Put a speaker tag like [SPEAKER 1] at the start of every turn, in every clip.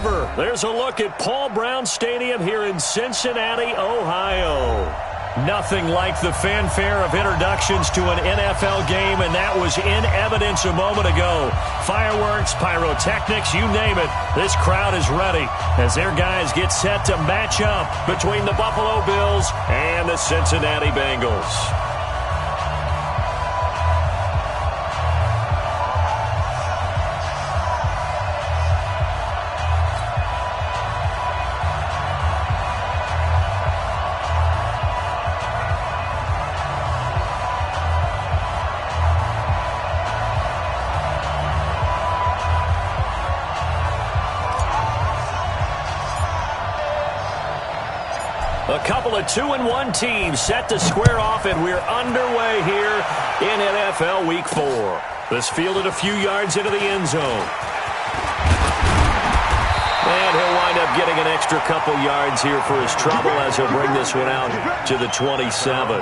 [SPEAKER 1] ever. There's a look at Paul Brown Stadium here in Cincinnati, Ohio. Nothing like the fanfare of introductions to an NFL game, and that was in evidence a moment ago. Fireworks, pyrotechnics, you name it. This crowd is ready as their guys get set to match up between the Buffalo Bills and the Cincinnati Bengals. A couple of 2-1 teams set to square off, and we're underway here in NFL Week 4. This fielded a few yards into the end zone. And he'll wind up getting an extra couple yards here for his trouble as he'll bring this one out to the 27.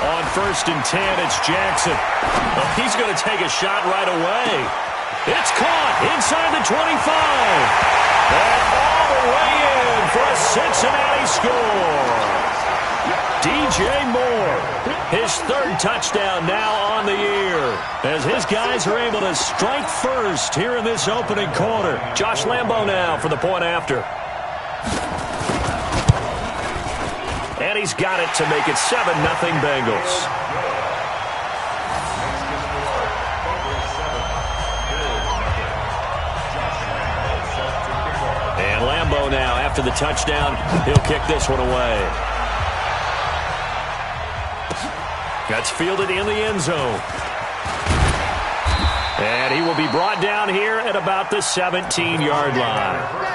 [SPEAKER 1] On 1st and 10, it's Jackson. Well, he's going to take a shot right away. It's caught inside the 25. And all the way in for a Cincinnati score. DJ Moore, his 3rd touchdown now on the year, as his guys are able to strike first here in this opening quarter. Josh Lambo now for the point after. And he's got it to make it 7-0 Bengals. And Lambo now, after the touchdown, he'll kick this one away. That's fielded in the end zone. And he will be brought down here at about the 17-yard line.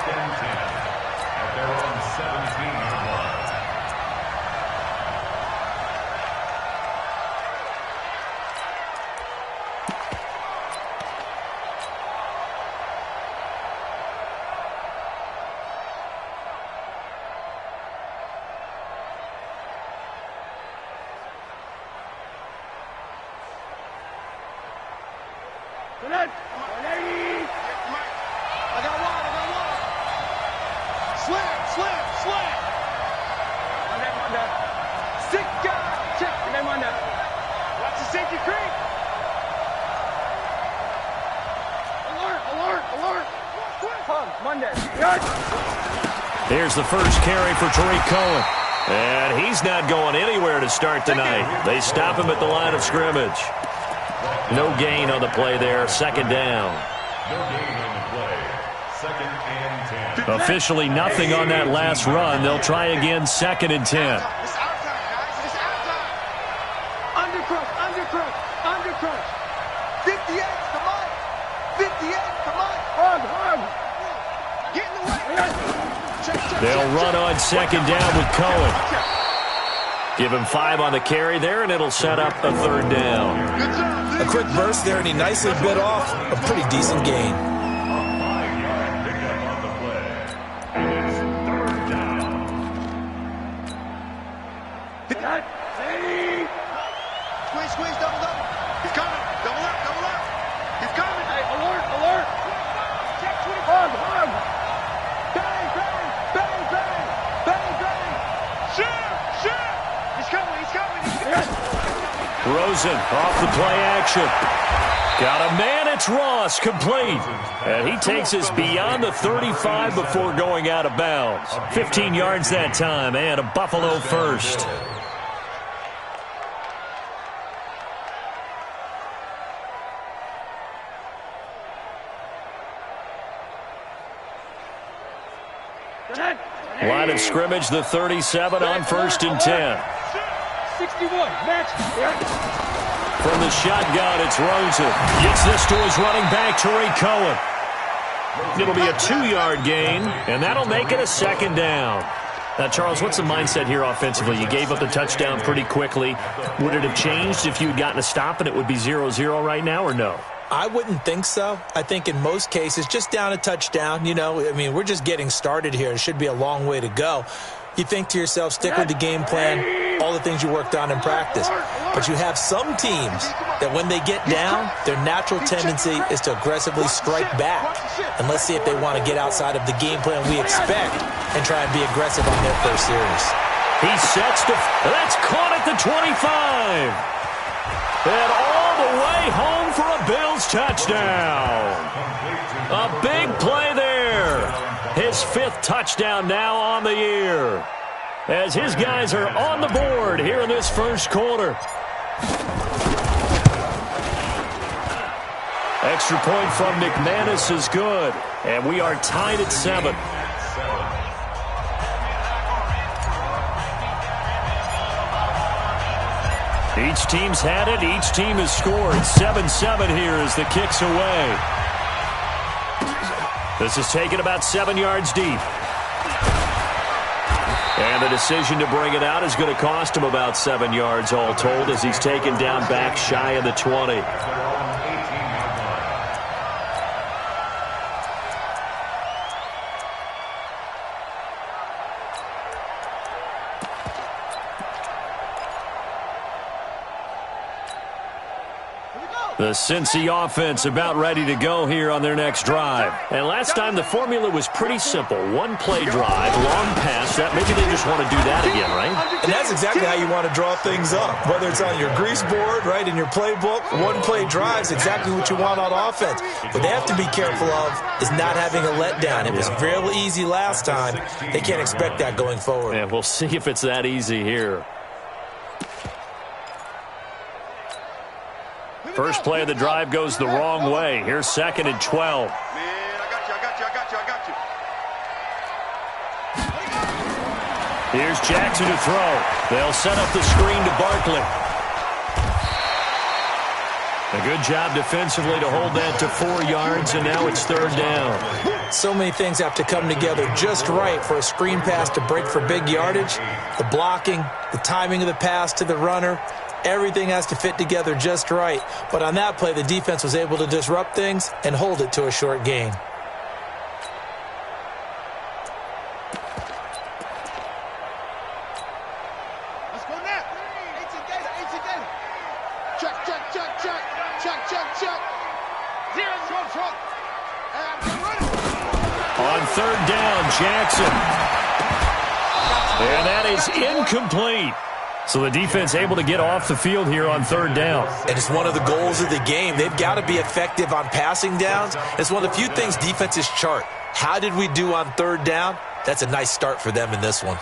[SPEAKER 1] Here's the first carry for Tariq Cohen. And he's not going anywhere to start tonight. They stop him at the line of scrimmage. No gain on the play there. 2nd down. Officially nothing on that last run. They'll try again 2nd and 10.
[SPEAKER 2] Undercrush. 58, come on. 58, come on. Hug. Get in the way.
[SPEAKER 1] They'll run on 2nd down with Cohen. Give him 5 on the carry there, and it'll set up a 3rd down.
[SPEAKER 3] A quick burst there, and he nicely bit off a pretty decent gain.
[SPEAKER 2] Squeeze, double. He's coming. Double up. He's coming. Hey, alert. Hug. Bang. Shoot. He's coming.
[SPEAKER 1] Rosen off the play action. Got a man, it's Ross, complete. And he takes us beyond the 35 before going out of bounds. 15 yards that time, and a Buffalo first. Line of scrimmage, the 37 on 1st and 10.
[SPEAKER 2] 61, match.
[SPEAKER 1] From the shotgun, it's Rosen. Gets this to his running back, Tariq Cohen. It'll be a 2-yard gain, and that'll make it a second down. Now, Charles, what's the mindset here offensively? You gave up the touchdown pretty quickly. Would it have changed if you had gotten a stop and it would be 0-0 right now, or no?
[SPEAKER 3] I wouldn't think so. I think in most cases, just down a touchdown, we're just getting started here. It should be a long way to go. You think to yourself, stick with the game plan, all the things you worked on in practice. But you have some teams that when they get down, their natural tendency is to aggressively strike back. And let's see if they want to get outside of the game plan we expect and try and be aggressive on their first series.
[SPEAKER 1] He sets that's caught at the 25. And all the way home for a Bills touchdown. A big play there. His 5th touchdown now on the year. As his guys are on the board here in this first quarter. Extra point from McManus is good. And we are tied at 7. Each team's had it. Each team has scored. 7-7 here as the kick's away. This is taken about 7 yards deep. And the decision to bring it out is going to cost him about 7 yards all told as he's taken down back shy of the 20. The Cincy offense about ready to go here on their next drive. And last time the formula was pretty simple. 1-play drive, long pass. Maybe they just want to do that again, right?
[SPEAKER 3] And that's exactly how you want to draw things up. Whether it's on your grease board, right, in your playbook, 1-play drive is exactly what you want on offense. What they have to be careful of is not having a letdown. It was real easy last time. They can't expect that going forward.
[SPEAKER 1] And we'll see if it's that easy here. First play of the drive goes the wrong way. Here's 2nd and 12.
[SPEAKER 2] Man, I got you.
[SPEAKER 1] Here's Jackson to throw. They'll set up the screen to Barkley. A good job defensively to hold that to 4 yards, and now it's 3rd down.
[SPEAKER 3] So many things have to come together just right for a screen pass to break for big yardage. The blocking, the timing of the pass to the runner, everything has to fit together just right. But on that play, the defense was able to disrupt things and hold it to a short gain.
[SPEAKER 2] Let's go now. 18 data. Check. Zero, truck.
[SPEAKER 1] On 3rd down, Jackson. And that is incomplete. So the defense able to get off the field here on 3rd down.
[SPEAKER 3] And it's one of the goals of the game. They've got to be effective on passing downs. It's one of the few things defenses chart. How did we do on 3rd down? That's a nice start for them in this one.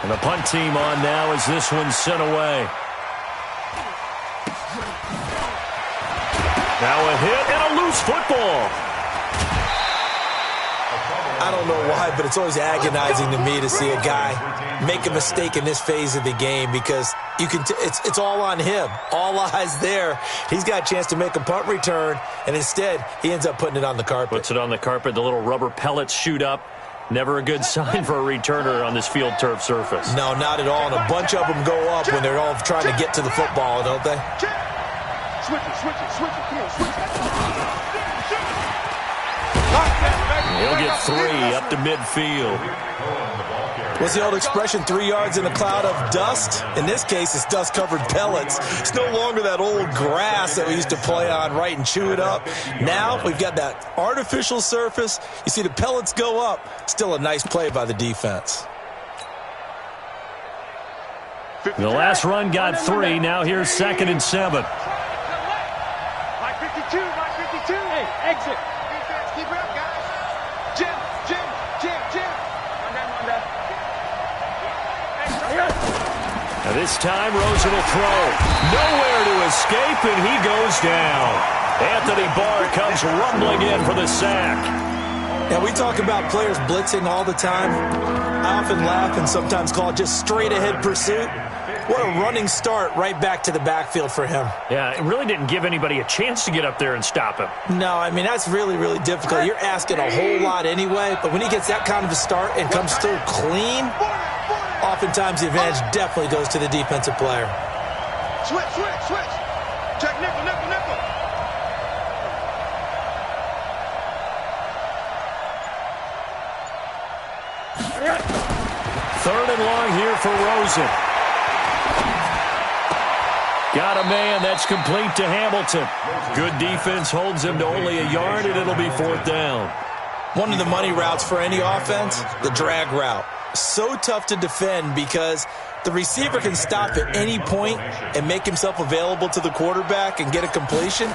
[SPEAKER 1] And the punt team on now as this one's sent away. Now a hit and a loose football.
[SPEAKER 3] I don't know why, but it's always agonizing to me to see a guy make a mistake in this phase of the game because you can. It's all on him. All eyes there. He's got a chance to make a punt return, and instead he ends up putting it on the carpet.
[SPEAKER 1] Puts it on the carpet. The little rubber pellets shoot up. Never a good sign for a returner on this field turf surface.
[SPEAKER 3] No, not at all. And a bunch of them go up when they're all trying to get to the football, don't they?
[SPEAKER 2] Switch it. Come on, switch it.
[SPEAKER 1] He'll get 3 up to midfield.
[SPEAKER 3] What's the old expression, 3 yards in a cloud of dust? In this case, it's dust-covered pellets. It's no longer that old grass that we used to play on, right, and chew it up. Now we've got that artificial surface. You see the pellets go up. Still a nice play by the defense.
[SPEAKER 1] The last run got 3. Now here's 2nd and 7.
[SPEAKER 2] My 52. Hey, exit. Defense, keep it up, guys. Jim.
[SPEAKER 1] Now this time, Rosen will throw. Nowhere to escape, and he goes down. Anthony Barr comes rumbling in for the sack.
[SPEAKER 3] Now, we talk about players blitzing all the time. I often laugh and sometimes call it just straight-ahead pursuit. What a running start right back to the backfield for him.
[SPEAKER 1] Yeah, it really didn't give anybody a chance to get up there and stop him.
[SPEAKER 3] No, I mean, that's really, really difficult. You're asking a whole lot anyway, but when he gets that kind of a start and comes through clean, oftentimes the advantage definitely goes to the defensive player.
[SPEAKER 2] Switch. Check nickel.
[SPEAKER 1] Third and long here for Rosen. Got a man. That's complete to Hamilton. Good defense holds him to only a yard, and it'll be fourth down.
[SPEAKER 3] One of the money routes for any offense, the drag route. So tough to defend because the receiver can stop at any point and make himself available to the quarterback and get a completion.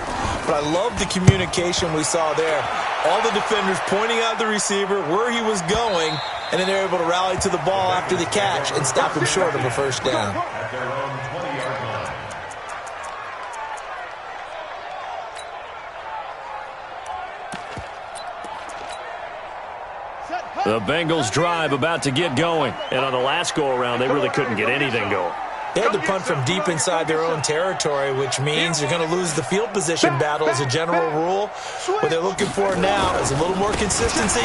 [SPEAKER 3] But I love the communication we saw there. All the defenders pointing out the receiver, where he was going, and then they're able to rally to the ball after the catch and stop him short of a first down.
[SPEAKER 1] The Bengals drive about to get going. And on the last go-around, they really couldn't get anything going.
[SPEAKER 3] They had to punt from deep inside their own territory, which means you're going to lose the field position battle as a general rule. What they're looking for now is a little more consistency,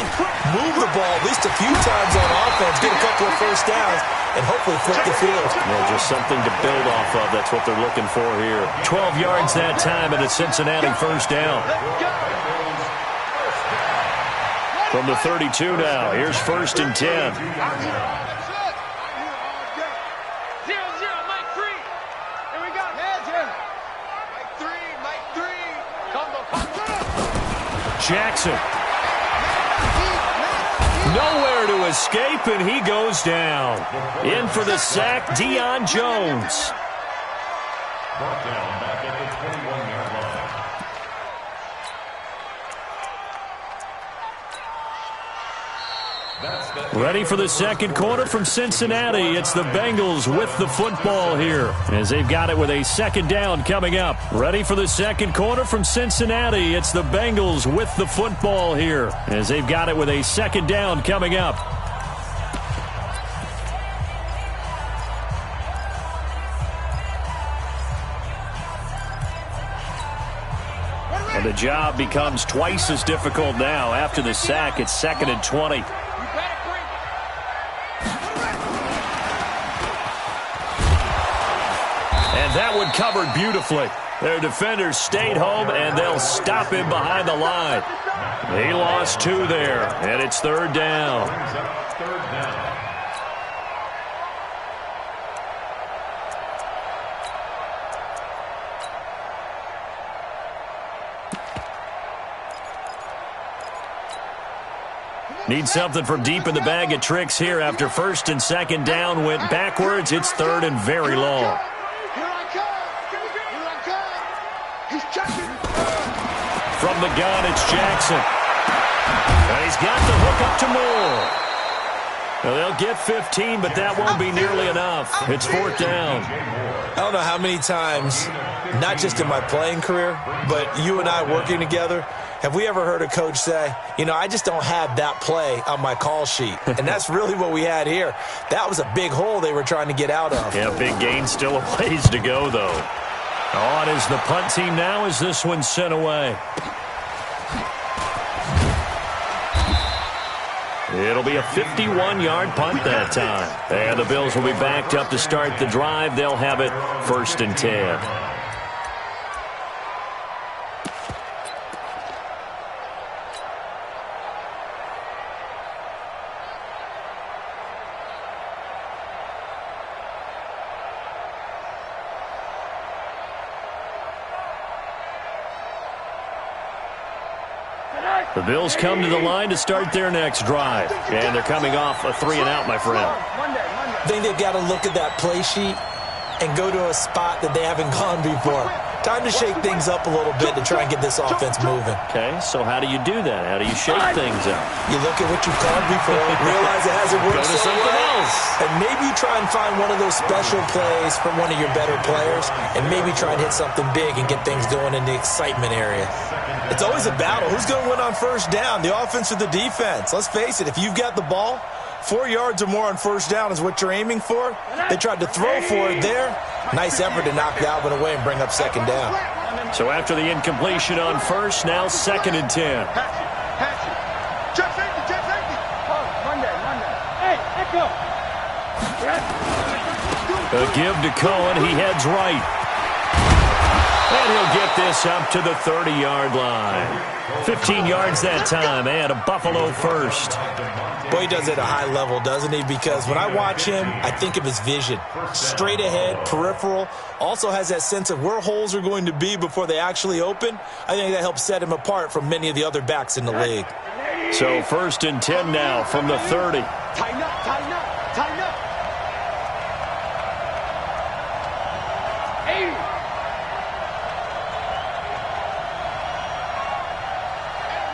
[SPEAKER 3] move the ball at least a few times on offense, get a couple of first downs, and hopefully flip the field.
[SPEAKER 1] Yeah, just something to build off of. That's what they're looking for here. 12 yards that time, and a Cincinnati first down. From the 32 now, here's first and 10. Jackson. Nowhere to escape, and he goes down. In for the sack, Deion Jones. Brought down back at the 21-yard line. Ready for the second quarter from Cincinnati. It's the Bengals with the football here as they've got it with a second down coming up. Ready for the second quarter from Cincinnati. It's the Bengals with the football here as they've got it with a second down coming up. And the job becomes twice as difficult now. After the sack, it's second and 20. That one covered beautifully. Their defenders stayed home, and they'll stop him behind the line. He lost two there, and it's third down. Need something from deep in the bag of tricks here after first and second down went backwards. It's third and very long. From the gun, it's Jackson. And he's got the hook up to Moore. Now, they'll get 15, but that won't be nearly enough. It's fourth down.
[SPEAKER 3] I don't know how many times, not just in my playing career, but you and I working together, have we ever heard a coach say, you know, I just don't have that play on my call sheet. And that's really what we had here. That was a big hole they were trying to get out of.
[SPEAKER 1] Yeah, big gain, still a ways to go, though. On is the punt team now as this one's sent away. It'll be a 51-yard punt that time. And the Bills will be backed up to start the drive. They'll have it first and 10. The Bills come to the line to start their next drive. And they're coming off a 3-and-out, my friend.
[SPEAKER 3] I think they've got to look at that play sheet and go to a spot that they haven't gone before. Time to shake things up a little bit to try and get this offense moving.
[SPEAKER 1] Okay, so how do you do that? How do you shake things up?
[SPEAKER 3] You look at what you've called before, realize it hasn't worked
[SPEAKER 1] Go to something else.
[SPEAKER 3] And maybe you try and find one of those special plays from one of your better players and maybe try and hit something big and get things going in the excitement area. It's always a battle. Who's going to win on first down, the offense or the defense? Let's face it, if you've got the ball, 4 yards or more on first down is what you're aiming for. They tried to throw for it there. Nice effort to knock Dalvin away and bring up second down.
[SPEAKER 1] So after the incompletion on first, now 2nd and 10.
[SPEAKER 2] Check safety, check safety.
[SPEAKER 4] Monday. Hey, echo.
[SPEAKER 1] A give to Cohen. He heads right. And he'll get this up to the 30-yard line. 15 yards that time, and a Buffalo first.
[SPEAKER 3] Boy, he does it at a high level, doesn't he? Because when I watch him, I think of his vision. Straight ahead, peripheral. Also has that sense of where holes are going to be before they actually open. I think that helps set him apart from many of the other backs in the league.
[SPEAKER 1] So 1st and 10 now from the 30.
[SPEAKER 2] Tighten up, tighten up, tighten up.
[SPEAKER 4] 80.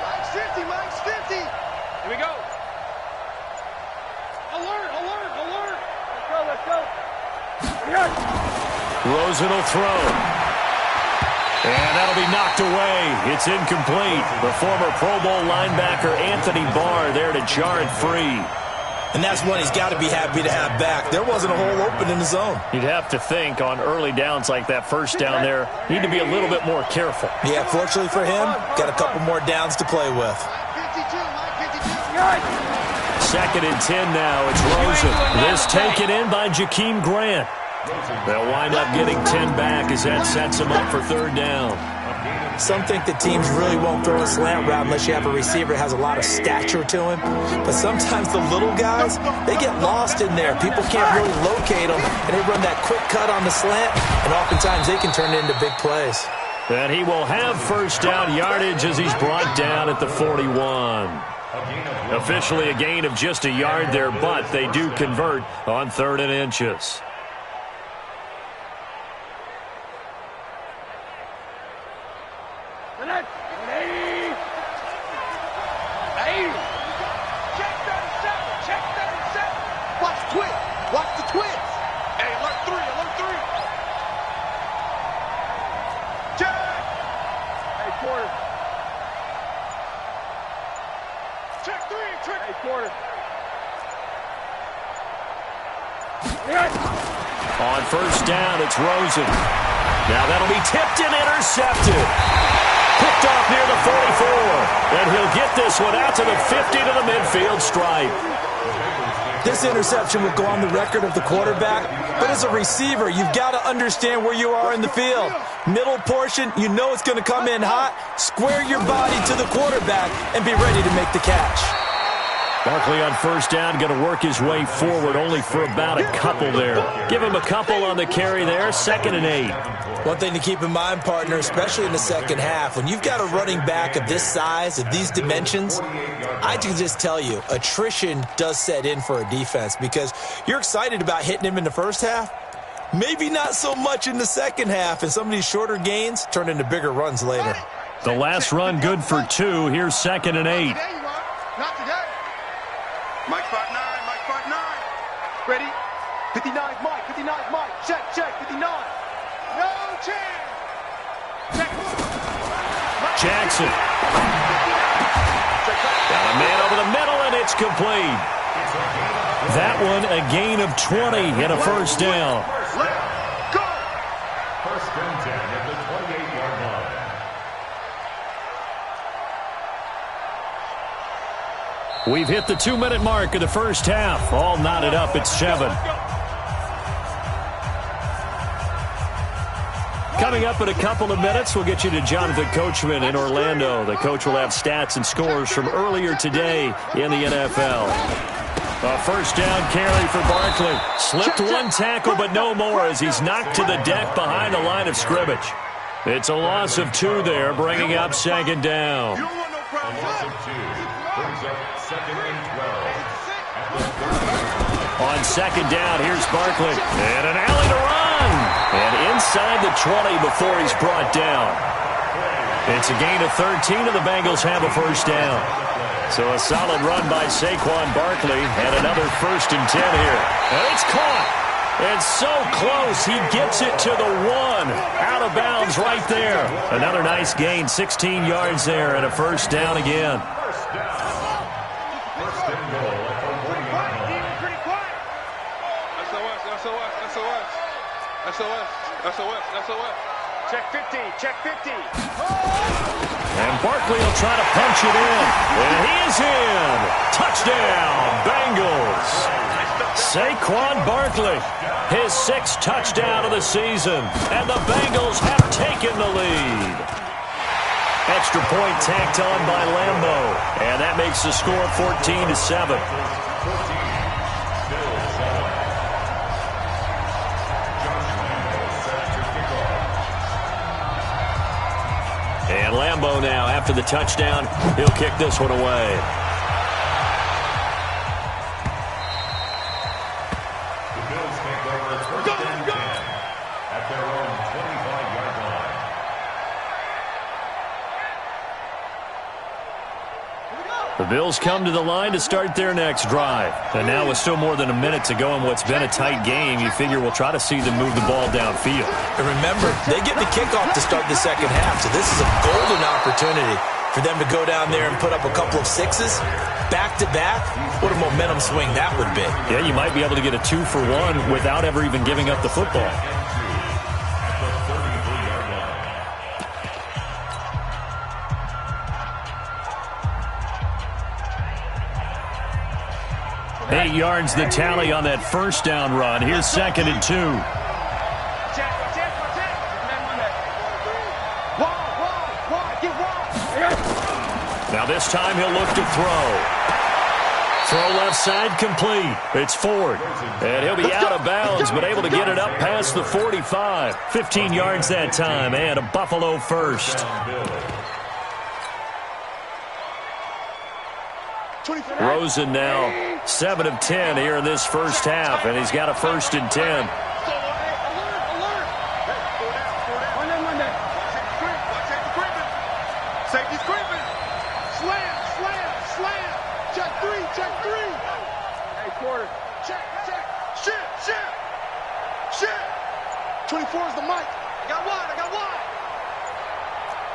[SPEAKER 2] Mike's 50, Mike's 50.
[SPEAKER 4] Here we go. Alert. Let's go.
[SPEAKER 1] Rosen will throw. And that'll be knocked away. It's incomplete. The former Pro Bowl linebacker Anthony Barr there to jar it free.
[SPEAKER 3] And that's one he's got to be happy to have back. There wasn't a hole open in the zone.
[SPEAKER 1] You'd have to think on early downs like that first down there, need to be a little bit more careful.
[SPEAKER 3] Yeah, fortunately for him, got a couple more downs to play with.
[SPEAKER 2] Mike 52, Mike 52.
[SPEAKER 1] 2nd and 10 now. It's Rosen. This taken in by Jakeem Grant. They'll wind up getting 10 back as that sets them up for 3rd down.
[SPEAKER 3] Some think that teams really won't throw a slant route unless you have a receiver that has a lot of stature to him. But sometimes the little guys, they get lost in there. People can't really locate them, and they run that quick cut on the slant, and oftentimes they can turn it into big plays.
[SPEAKER 1] And he will have first down yardage as he's brought down at the 41. Officially a gain of just a yard there, but they do convert on 3rd and inches.
[SPEAKER 2] Check 37. Watch the twins. Hey, alert 3. Check.
[SPEAKER 4] Hey, quarter.
[SPEAKER 2] Check 3, check.
[SPEAKER 4] Hey, quarter.
[SPEAKER 1] On first down, it's Rosen. Now that'll be tipped and intercepted. Picked off near the 44. And he'll get this one out to the 50 to the midfield stripe.
[SPEAKER 3] This interception will go on the record of the quarterback, but as a receiver, you've got to understand where you are in the field. Middle portion, you know it's going to come in hot. Square your body to the quarterback and be ready to make the catch.
[SPEAKER 1] Barkley on first down, going to work his way forward only for about a couple there. Give him a couple on the carry there, 2nd and 8.
[SPEAKER 3] One thing to keep in mind, partner, especially in the second half, when you've got a running back of this size, of these dimensions, I can just tell you, attrition does set in for a defense because you're excited about hitting him in the first half. Maybe not so much in the second half, and some of these shorter gains turn into bigger runs later.
[SPEAKER 1] The last run good for 2. Here's 2nd and 8.
[SPEAKER 2] There you are. Not today. Mike 59, Mike 59. Ready? 59's Mike, 59's Mike. Check, 59. No chance. Check.
[SPEAKER 1] Jackson. Got a man over the middle, and it's complete. That one a gain of 20 and a first down.
[SPEAKER 2] Let's go.
[SPEAKER 5] 1st and 10 at the 28-yard line.
[SPEAKER 1] We've hit the 2-minute mark of the first half. All knotted up at 7. Coming up in a couple of minutes, we'll get you to Jonathan Coachman in Orlando. The coach will have stats and scores from earlier today in the NFL. A first down carry for Barkley. Slipped one tackle, but no more as he's knocked to the deck behind the line of scrimmage. It's a loss of 2 there, bringing up 2nd down.
[SPEAKER 2] You don't want no problem.
[SPEAKER 5] Loss of 2 brings up 2nd and 12.
[SPEAKER 1] On 2nd down, here's Barkley. And an alley to run. And inside the 20 before he's brought down. It's a gain of 13, and the Bengals have a first down. So a solid run by Saquon Barkley, and another 1st and 10 here. And it's caught. And so close, he gets it to the 1. Out of bounds right there. Another nice gain, 16 yards there, and a first down again.
[SPEAKER 5] First and goal at the 49.
[SPEAKER 2] SOS. SOS. SOS.
[SPEAKER 4] Check 50. Check 50.
[SPEAKER 1] And Barkley will try to punch it in. And he is in. Touchdown, Bengals. Saquon Barkley, his 6th touchdown of the season. And the Bengals have taken the lead. Extra point tacked on by Lambo. And that makes the score 14-7. And Lambo now, after the touchdown, he'll kick this one away.
[SPEAKER 5] The Bills take over 1st and 10 at their own 25-yard line.
[SPEAKER 1] The Bills come to the line to start their next drive. And now with still more than a minute to go in what's been a tight game, you figure we'll try to see them move the ball downfield.
[SPEAKER 3] And remember, they get the kickoff to start the second half, so this is a golden opportunity for them to go down there and put up a couple of 6s back-to-back. What a momentum swing that would be.
[SPEAKER 1] Yeah, you might be able to get a 2-for-1 without ever even giving up the football.
[SPEAKER 5] At the 33-yard line.
[SPEAKER 1] 8 yards the tally on that first down run. Here's 2nd and 2. Now this time he'll look to throw. Throw left side complete. It's Ford. And he'll be out of bounds, but able to get it up past the 45. 15 yards that time, and a Buffalo first. Rosen now 7 of 10 here in this first half, and he's got a 1st and 10.
[SPEAKER 2] Safety's creeping. Slam, slam, slam. Check 3, check 3.
[SPEAKER 4] Hey, quarter.
[SPEAKER 2] Check, check. Shit, shit. Shit. 24 is the mic. I got wide, I got wide.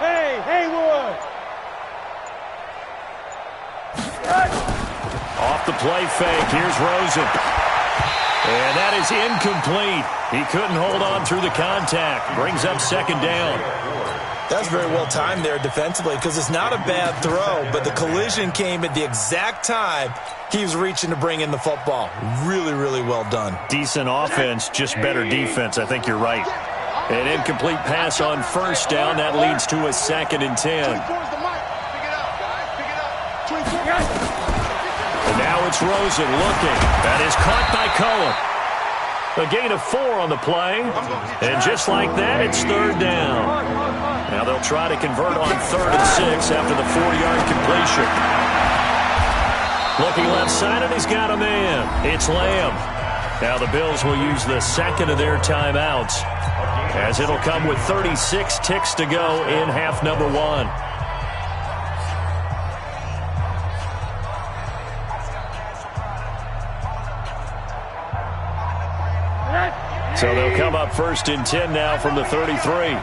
[SPEAKER 4] Hey, Haywood.
[SPEAKER 1] Off the play fake, here's Rosen. And that is incomplete. He couldn't hold on through the contact. Brings up 2nd down.
[SPEAKER 3] That's very well timed there defensively because it's not a bad throw, but the collision came at the exact time he was reaching to bring in the football. Really, really well done.
[SPEAKER 1] Decent offense, just better defense. I think you're right. An incomplete pass on 1st down. That leads to a 2nd and 10.
[SPEAKER 2] 24 is the mic. Pick it up, guys. Pick it up. 24.
[SPEAKER 1] And now it's Rosen looking. That is caught by Cohen. A gain of 4 on the play. And just like that, it's 3rd down. Now they'll try to convert on 3rd and 6 after the 4-yard completion. Looking left side, and he's got a man. It's Lamb. Now the Bills will use the 2nd of their timeouts, as it'll come with 36 ticks to go in half number 1. So they'll come up 1st and 10 now from the 33.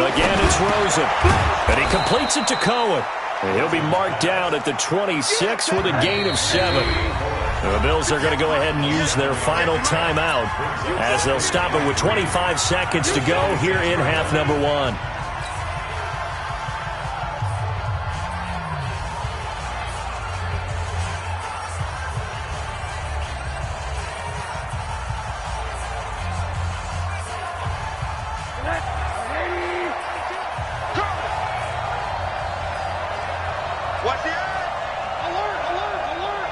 [SPEAKER 1] Again, it's Rosen. And he completes it to Cohen. And he'll be marked down at the 26 with a gain of 7. The Bills are going to go ahead and use their final timeout as they'll stop it with 25 seconds to go here in half number 1.
[SPEAKER 2] Watch the eye. Alert, alert, alert.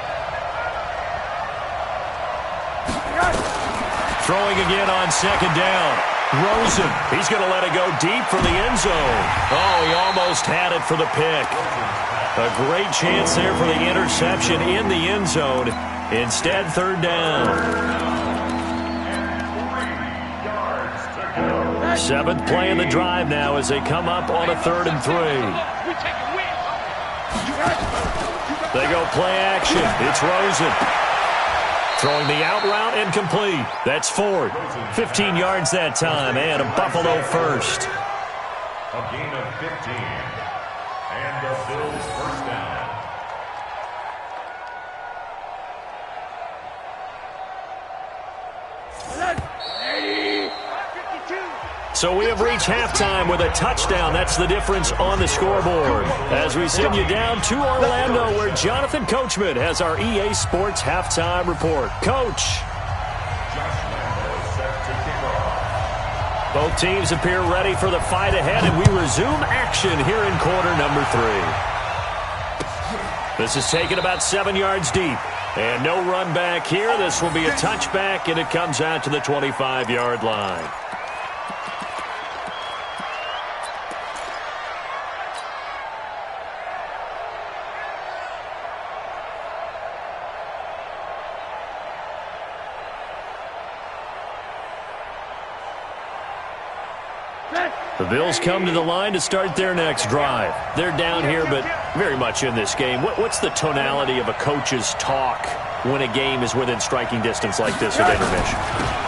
[SPEAKER 1] Throwing again on 2nd down. Rosen, he's going to let it go deep for the end zone. Oh, he almost had it for the pick. A great chance there for the interception in the end zone. Instead, 3rd down. 7th play of the drive now as they come up on a 3rd and 3. They go play action. It's Rosen. Throwing the out route incomplete. That's Ford. 15 yards that time and a Buffalo first.
[SPEAKER 5] A gain of 15. And the Bills first down.
[SPEAKER 1] So we have reached halftime with a touchdown. That's the difference on the scoreboard. As we send you down to Orlando, where Jonathan Coachman has our EA Sports halftime report. Coach. Both teams appear ready for the fight ahead, and we resume action here in quarter number 3. This is taken about 7 yards deep. And no run back here. This will be a touchback, and it comes out to the 25-yard line. The Bills come to the line to start their next drive. They're down here, but very much in this game. What's the tonality of a coach's talk when a game is within striking distance like this at intermission?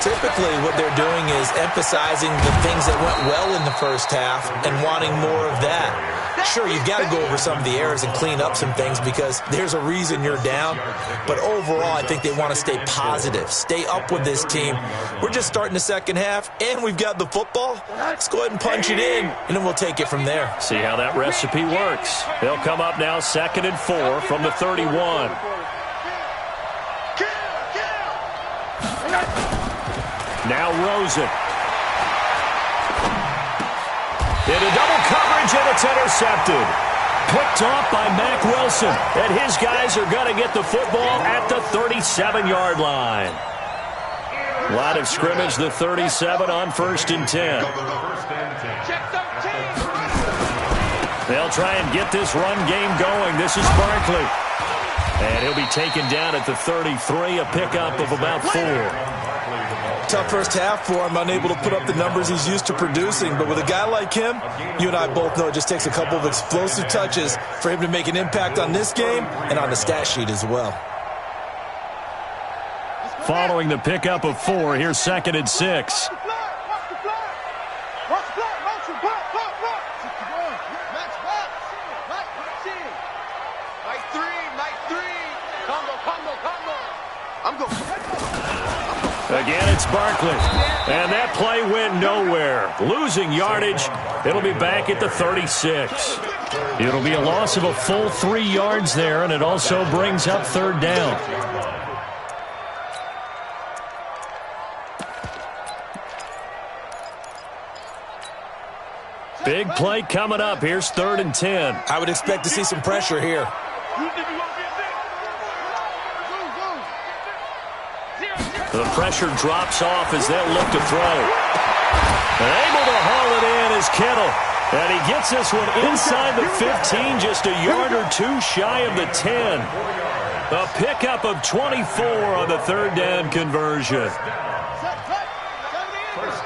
[SPEAKER 3] Typically, what they're doing is emphasizing the things that went well in the first half and wanting more of that. Sure, you've got to go over some of the errors and clean up some things because there's a reason you're down. But overall, I think they want to stay positive, stay up with this team. We're just starting the second half, and we've got the football. Let's go ahead and punch it in, and then we'll take it from there.
[SPEAKER 1] See how that recipe works. They'll come up now 2nd and 4 from the 31. Now Rosen. Into double coverage, and it's intercepted. Picked off by Mack Wilson. And his guys are going to get the football at the 37-yard line. Line of scrimmage, the 37 on 1st and 10. They'll try and get this run game going. This is Barkley. And he'll be taken down at the 33, a pickup of about 4.
[SPEAKER 3] Tough first half for him, unable to put up the numbers he's used to producing. But with a guy like him, you and I both know it just takes a couple of explosive touches for him to make an impact on this game and on the stat sheet as well.
[SPEAKER 1] Following the pickup of 4, here's 2nd and 6. Again, it's Barkley. And that play went nowhere. Losing yardage. It'll be back at the 36. It'll be a loss of a full 3 yards there, and it also brings up 3rd down. Big play coming up. Here's 3rd and 10.
[SPEAKER 3] I would expect to see some pressure here.
[SPEAKER 1] The pressure drops off as they'll look to throw. And able to haul it in is Kittle. And he gets this one inside the 15, just a yard or 2 shy of the 10. A pickup of 24 on the 3rd down conversion.
[SPEAKER 5] 1st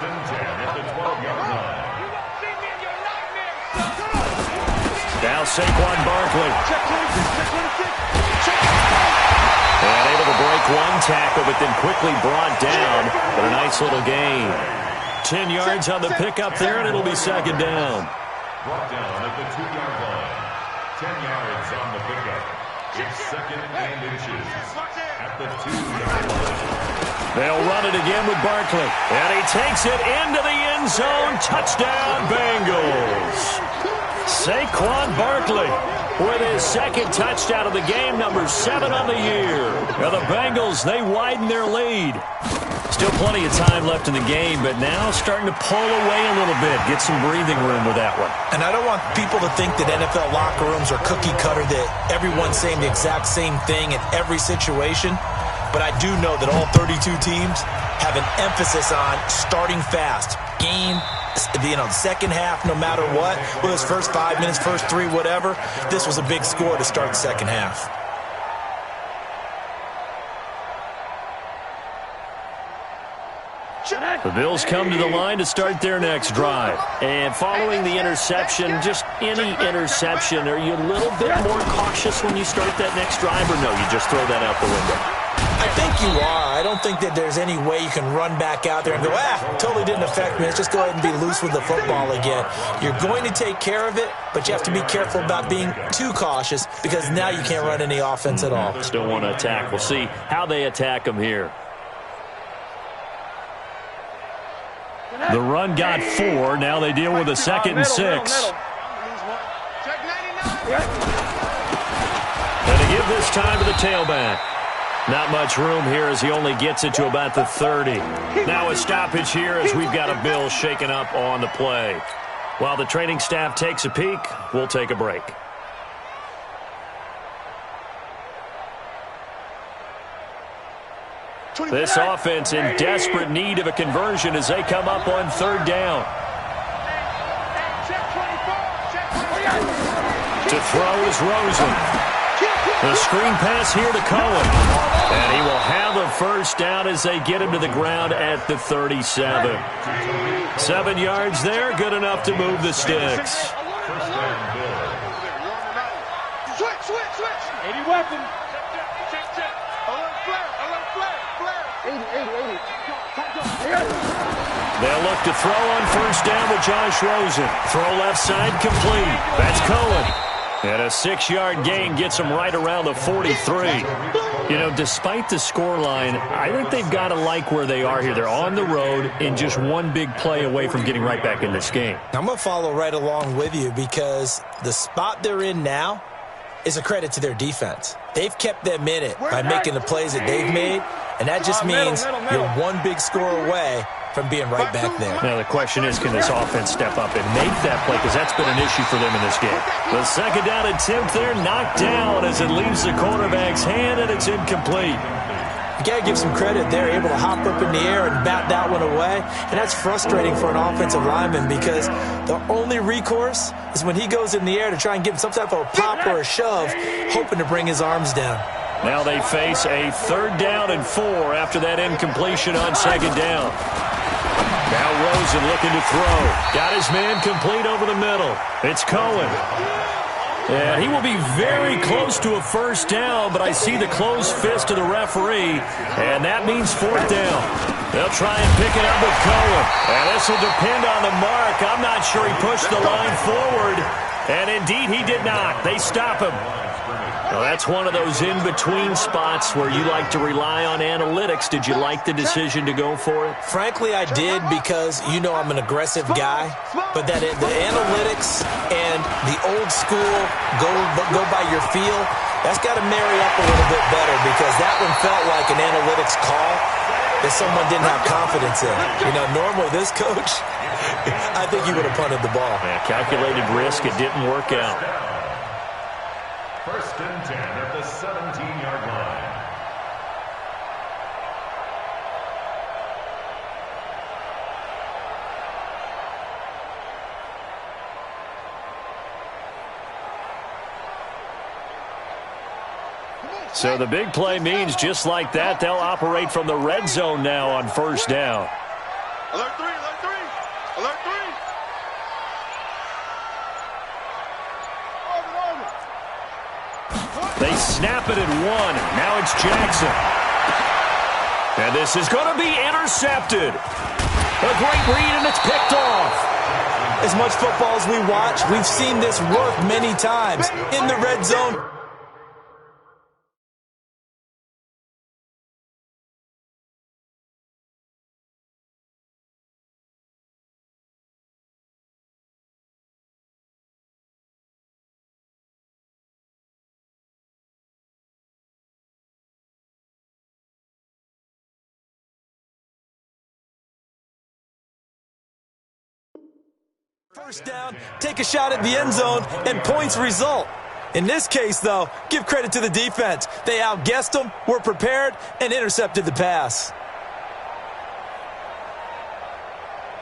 [SPEAKER 5] and 10 at the 12-yard line.
[SPEAKER 1] Now Saquon Barkley. And able to break one tackle, but then quickly brought down. But a nice little gain. 10 yards on the pickup there, and it'll be 2nd down.
[SPEAKER 5] Brought down at the 2-yard line. 10 yards on the pickup. It's 2nd and inches at the 2-yard line.
[SPEAKER 1] They'll run it again with Barkley. And he takes it into the end zone. Touchdown, Bengals. Saquon Barkley with his 2nd touchdown of the game, number 7 on the year. Now the Bengals, they widen their lead. Still plenty of time left in the game, but now starting to pull away a little bit. Get some breathing room with that one.
[SPEAKER 3] And I don't want people to think that NFL locker rooms are cookie cutter, that everyone's saying the exact same thing in every situation. But I do know that all 32 teams have an emphasis on starting fast. Game, the second half, no matter what, whether it's first 5 minutes, first 3, whatever, this was a big score to start the second half.
[SPEAKER 1] The Bills come to the line to start their next drive. And following the interception, just any interception, are you a little bit more cautious when you start that next drive, or no, you just throw that out the window?
[SPEAKER 3] I I think you are. I don't think that there's any way you can run back out there and go, totally didn't affect me. Let's just go ahead and be loose with the football again. You're going to take care of it, but you have to be careful about being too cautious because now you can't run any offense at all.
[SPEAKER 1] Still want to attack. We'll see how they attack them here. The run got 4. Now they deal with a 2nd and 6. And to give this time to the tailback. Not much room here as he only gets it to about the 30. Now a stoppage here as we've got a Bill shaken up on the play. While the training staff takes a peek, we'll take a break. This offense in desperate need of a conversion as they come up on 3rd down. To throw is Rosen. The screen pass here to Cohen. And he will have a 1st down as they get him to the ground at the 37. 7 yards there, good enough to move the sticks.
[SPEAKER 4] Switch. 80 weapon.
[SPEAKER 1] They'll look to throw on 1st down with Josh Rosen. Throw left side complete. That's Cohen. And a 6-yard gain gets them right around the 43. You know, despite the scoreline, I think they've got to like where they are here. They're on the road and just one big play away from getting right back in this game.
[SPEAKER 3] I'm going to follow right along with you because the spot they're in now is a credit to their defense. They've kept them in it by making the plays that they've made, and that just means you're one big score away from being right back there.
[SPEAKER 1] Now the question is, can this offense step up and make that play? Because that's been an issue for them in this game. The 2nd down attempt there knocked down as it leaves the quarterback's hand, and it's incomplete.
[SPEAKER 3] You got to give some credit. They're able to hop up in the air and bat that one away, and that's frustrating for an offensive lineman because the only recourse is when he goes in the air to try and give him some type of a pop or a shove, hoping to bring his arms down.
[SPEAKER 1] Now they face a 3rd down and 4 after that incompletion on 2nd down. Now Rosen looking to throw. Got his man complete over the middle. It's Cohen. And he will be very close to a 1st down, but I see the closed fist of the referee, and that means 4th down. They'll try and pick it up with Cohen. And this will depend on the mark. I'm not sure he pushed the line forward. And indeed, he did not. They stop him. Well, that's one of those in-between spots where you like to rely on analytics. Did you like the decision to go for it?
[SPEAKER 3] Frankly, I did because, you know, I'm an aggressive guy. But that the analytics and the old school go by your feel, that's got to marry up a little bit better because that one felt like an analytics call that someone didn't have confidence in. You know, normally this coach, I think he would have punted the ball.
[SPEAKER 1] Yeah, calculated risk. It didn't work out.
[SPEAKER 5] 1st and 10 at the 17-yard line.
[SPEAKER 1] So the big play means just like that, they'll operate from the red zone now on 1st down.
[SPEAKER 2] Alert 3, alert 3, alert 3.
[SPEAKER 1] They snap it at 1. Now it's Jackson. And this is going to be intercepted. A great read, and it's picked off.
[SPEAKER 3] As much football as we watch, we've seen this work many times in the red zone. First down, take a shot at the end zone, and points result. In this case, though, give credit to the defense. They outguessed them, were prepared, and intercepted the pass.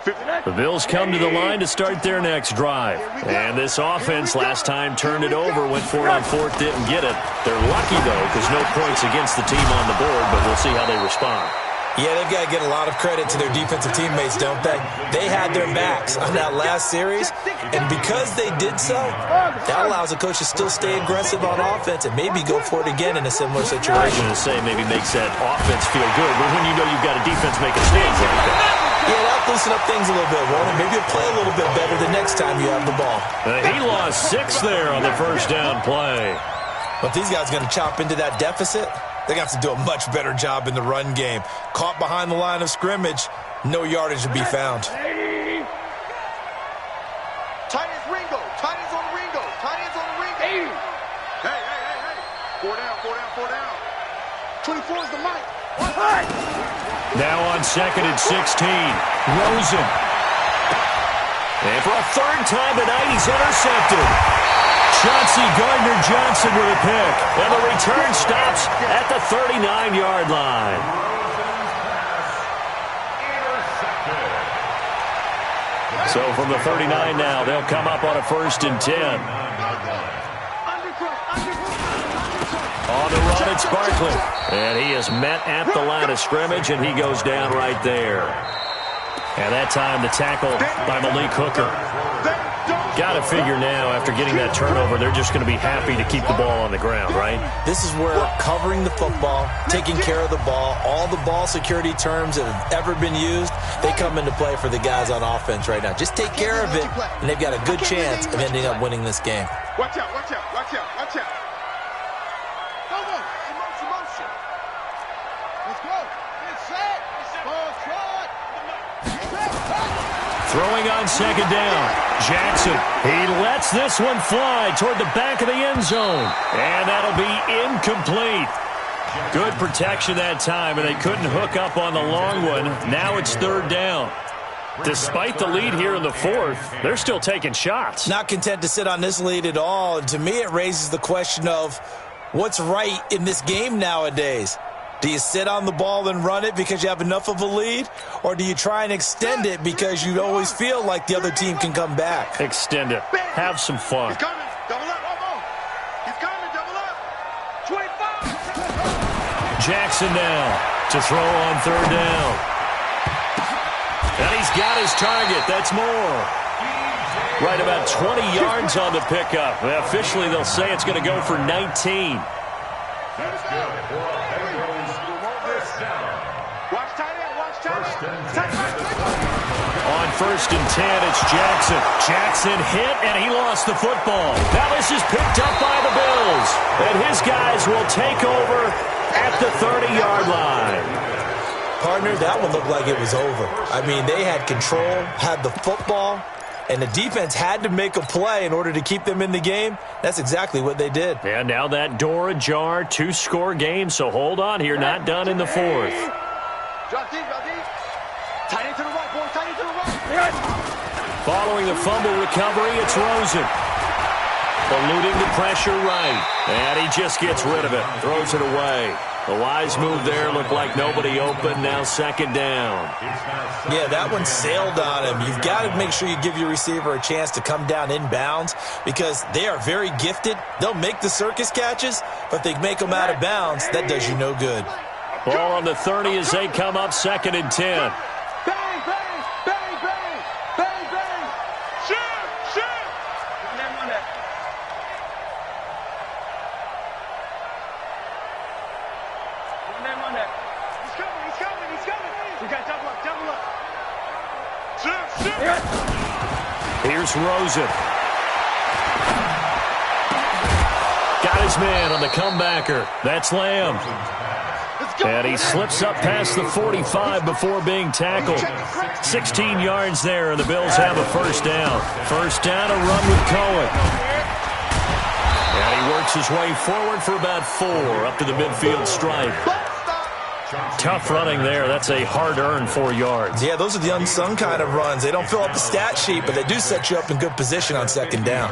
[SPEAKER 1] The Bills come to the line to start their next drive. And this offense last time turned it over, went for it on 4th, didn't get it. They're lucky, though, because no points against the team on the board, but we'll see how they respond.
[SPEAKER 3] Yeah, they've got to get a lot of credit to their defensive teammates, don't they? They had their backs on that last series, and because they did so, that allows a coach to still stay aggressive on offense and maybe go for it again in a similar situation.
[SPEAKER 1] I was going to say maybe makes that offense feel good, but when you know you've got a defense making stands like that.
[SPEAKER 3] Yeah, that'll loosen up things a little bit, won't it? Maybe you'll play a little bit better the next time you have the ball.
[SPEAKER 1] He lost 6 there on the first down play.
[SPEAKER 3] But these guys are going to chop into that deficit. They're going to have to do a much better job in the run game. Caught behind the line of scrimmage, no yardage to be found.
[SPEAKER 2] Tight ends Ringo. Tight ends on Ringo. Tight ends on Ringo. Hey. Hey. 4 down. 24 is the mic.
[SPEAKER 1] Now on 2nd and 16. Rosen. And for a third time tonight, he's intercepted. Chauncey Gardner-Johnson with a pick. And the return stops at the 39-yard line. So from the 39 now, they'll come up on a 1st and 10. On the run, it's Barkley. And he is met at the line of scrimmage, and he goes down right there. And that time the tackle by Malik Hooker. Got to figure now, after getting that turnover, they're just going to be happy to keep the ball on the ground, right?
[SPEAKER 3] This is where covering the football, taking care of the ball, all the ball security terms that have ever been used, they come into play for the guys on offense right now. Just take care of it, and they've got a good chance of ending up winning this game.
[SPEAKER 2] Watch out. Go. Motion. Let's go. Get set.
[SPEAKER 1] Throwing on 2nd down. Jackson. He lets this one fly toward the back of the end zone. And that'll be incomplete. Good protection that time, and they couldn't hook up on the long one. Now it's 3rd down. Despite the lead here in the 4th, they're still taking shots.
[SPEAKER 3] Not content to sit on this lead at all. And to me, it raises the question of what's right in this game nowadays. Do you sit on the ball and run it because you have enough of a lead? Or do you try and extend it because you always feel like the other team can come back?
[SPEAKER 1] Extend it. Have some fun.
[SPEAKER 2] He's coming. Double up. He's coming. Double up. 25.
[SPEAKER 1] Jackson now to throw on 3rd down. And he's got his target. That's more. Right about 20 yards on the pickup. Officially, they'll say it's going to go for 19.
[SPEAKER 5] That's good.
[SPEAKER 1] On 1st and 10, it's Jackson. Jackson hit, and he lost the football. Now this is picked up by the Bills. And his guys will take over at the 30-yard line.
[SPEAKER 3] Partner, that one looked like it was over. I mean, they had control, had the football, and the defense had to make a play in order to keep them in the game. That's exactly what they did.
[SPEAKER 1] And now that door ajar, 2-score game, so hold on here, not done in the 4th.
[SPEAKER 2] Drop deep. Tight end to the right, boy. Tight end to the right.
[SPEAKER 1] Following the fumble recovery, it's Rosen. Eluding the pressure right. And he just gets rid of it. Throws it away. The wise move there looked like nobody open. Now 2nd down.
[SPEAKER 3] Yeah, that one sailed on him. You've got to make sure you give your receiver a chance to come down inbounds because they are very gifted. They'll make the circus catches, but they make them out of bounds. That does you no good.
[SPEAKER 1] Ball on the 30 as they come up 2nd and 10. Here's Rosen. Got his man on the comebacker. That's Lamb. And he slips up past the 45 before being tackled. 16 yards there, and the Bills have a 1st down. 1st down, a run with Cohen. And he works his way forward for about 4 up to the midfield stripe. Tough running there. That's a hard-earned 4 yards.
[SPEAKER 3] Yeah, those are the unsung kind of runs. They don't fill up the stat sheet, but they do set you up in good position on 2nd down.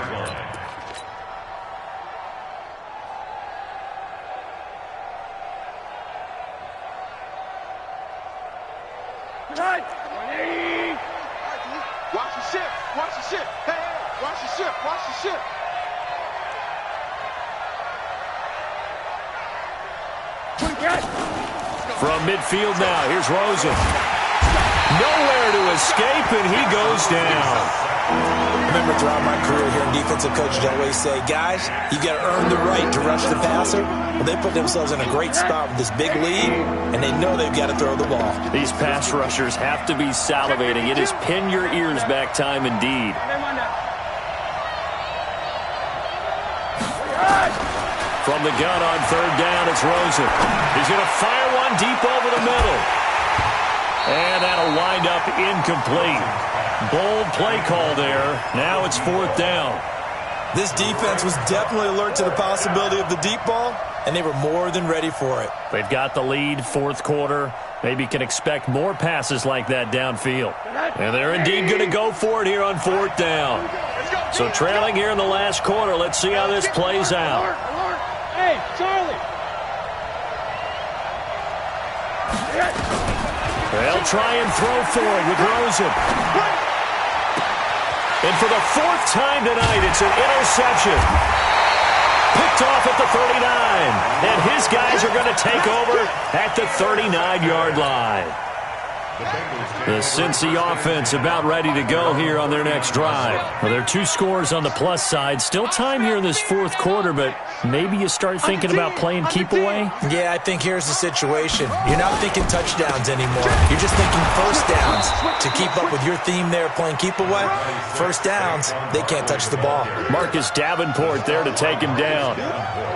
[SPEAKER 2] Watch the ship. Hey, watch the ship.
[SPEAKER 1] From midfield now, here's Rosen. Nowhere to escape, and he goes down.
[SPEAKER 3] I remember throughout my career here in defensive coaches always say, guys, you got to earn the right to rush the passer. Well, they put themselves in a great spot with this big lead, and they know they've got to throw the ball.
[SPEAKER 1] These pass rushers have to be salivating. It is pin your ears back time indeed. From the gun on third down, it's Rosen. He's going to fire one deep over the middle. And that'll wind up incomplete. Bold play call there. Now it's fourth down.
[SPEAKER 3] This defense was definitely alert to the possibility of the deep ball, and they were more than ready for it.
[SPEAKER 1] They've got the lead, fourth quarter. Maybe can expect more passes like that downfield. And they're indeed going to go for it here on fourth down. So trailing here in the last quarter. Let's see how this plays out.
[SPEAKER 4] Hey, Charlie.
[SPEAKER 1] They'll try and throw for it with Rosen. And for the fourth time tonight, it's an interception. Picked off at the 39. And his guys are going to take over at the 39-yard line. The Cincy offense about ready to go here on their next drive. Well, there are two scores on the plus side. Still time here in this fourth quarter, but maybe you start thinking about playing keep away?
[SPEAKER 3] Yeah, I think here's the situation. You're not thinking touchdowns anymore. You're just thinking first downs. To keep up with your theme there, playing keep away, first downs, they can't touch the ball.
[SPEAKER 1] Marcus Davenport there to take him down.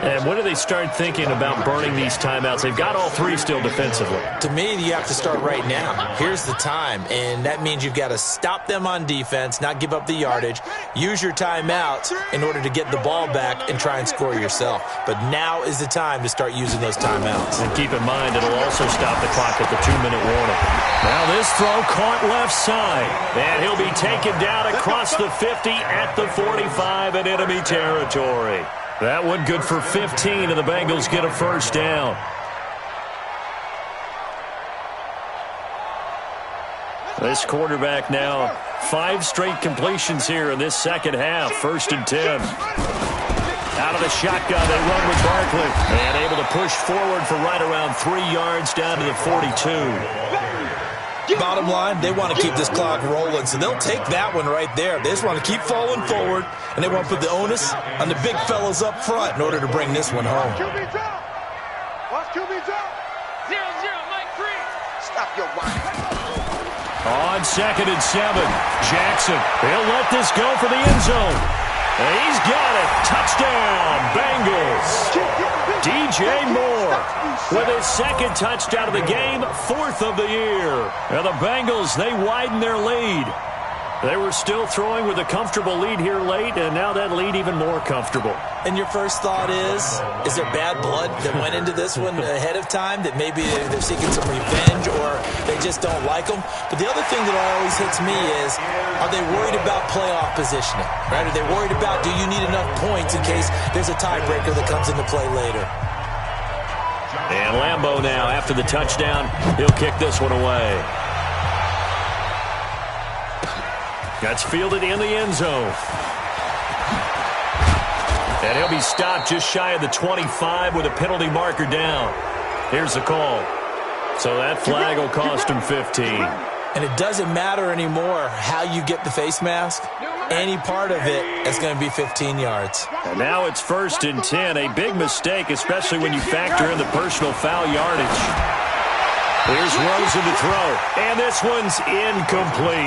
[SPEAKER 1] And when do they start thinking about burning these timeouts? They've got all three still defensively.
[SPEAKER 3] To me, you have to start right now. Here's the time, and that means you've got to stop them on defense, not give up the yardage, use your timeouts in order to get the ball back and try and score yourself. But now is the time to start using those timeouts.
[SPEAKER 1] And keep in mind, it'll also stop the clock at the 2-minute warning. Now this throw caught left side, and he'll be taken down across the 50 at the 45 in enemy territory. That one good for 15, and the Bengals get a first down. This quarterback now 5 straight completions here in this second half. First and 10. Out of the shotgun, they run with Barkley. And able to push forward for right around 3 yards down to the 42.
[SPEAKER 3] Bottom line, they want to keep this clock rolling, so they'll take that one right there. They just want to keep falling forward, and they want to put the onus on the big fellas up front in order to bring this one home.
[SPEAKER 2] QB drop. Watch QB drop.
[SPEAKER 4] 0-0, Mike 3.
[SPEAKER 2] Stop your whining.
[SPEAKER 1] On second and 7, Jackson. He'll let this go for the end zone. And he's got it. Touchdown, Bengals. DJ Moore with his second touchdown of the game, 4th of the year. And the Bengals, they widen their lead. They were still throwing with a comfortable lead here late, and now that lead even more comfortable.
[SPEAKER 3] And your first thought is there bad blood that went into this one ahead of time, that maybe they're seeking some revenge or they just don't like them? But the other thing that always hits me is, are they worried about playoff positioning? Right? Are they worried about, do you need enough points in case there's a tiebreaker that comes into play later?
[SPEAKER 1] And Lambeau now, after the touchdown, he'll kick this one away. That's fielded in the end zone. And he'll be stopped just shy of the 25 with a penalty marker down. Here's the call. So that flag will cost him 15.
[SPEAKER 3] And it doesn't matter anymore how you get the face mask. Any part of it is going to be 15 yards.
[SPEAKER 1] And now it's first and 10. A big mistake, especially when you factor in the personal foul yardage. Here's Rosen to throw. And this one's incomplete.